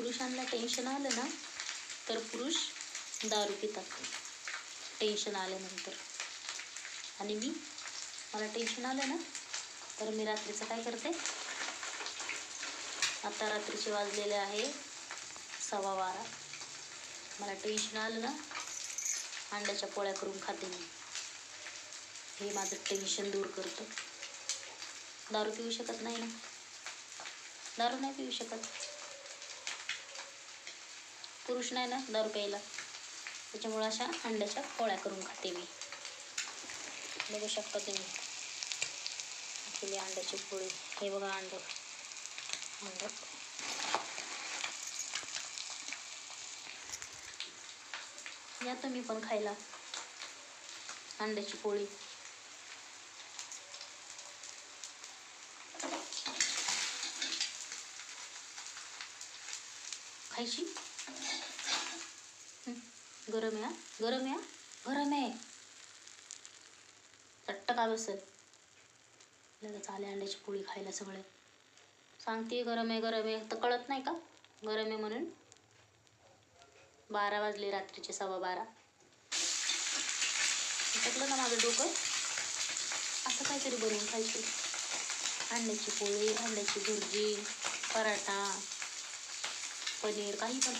पुरुषांना टेन्शन आलं ना तर पुरुष दारू पितात टेन्शन आल्यानंतर. आणि मला टेन्शन आलं ना तर मी रात्रीचं काय करते, आता रात्रीचे वाजलेले आहे 12:15. मला टेन्शन आलं ना अंड्याच्या पोळ्या करून खाते मी. हे माझं टेन्शन दूर करतं. दारू पिऊ शकत नाही ना, दारू नाही पिऊ शकत, पुरुष नाही ना दारू प्यायला, त्याच्यामुळे अशा अंड्याच्या पोळ्या करून खाते मी. बघू शकता तुम्ही केली अंड्याची पोळी. हे बघा अंड या तुम्ही पण खायला अंड्याची पोळी. खायची. गरम आहे, गरम आहे, गरम आहे. चट्ट का बसेल लगेच आले अंड्याची पोळी खायला सगळे. सांगते गरम आहे गरम आहे तर कळत नाही का गरम आहे म्हणून. 12 वाजले रात्रीचे 12:15. टाकलं ना माझं डोकं. असं काहीतरी बनवून खायचं. अंड्याची पोळी, अंड्याची भुर्जी, पराठा, पनीर, काही पण.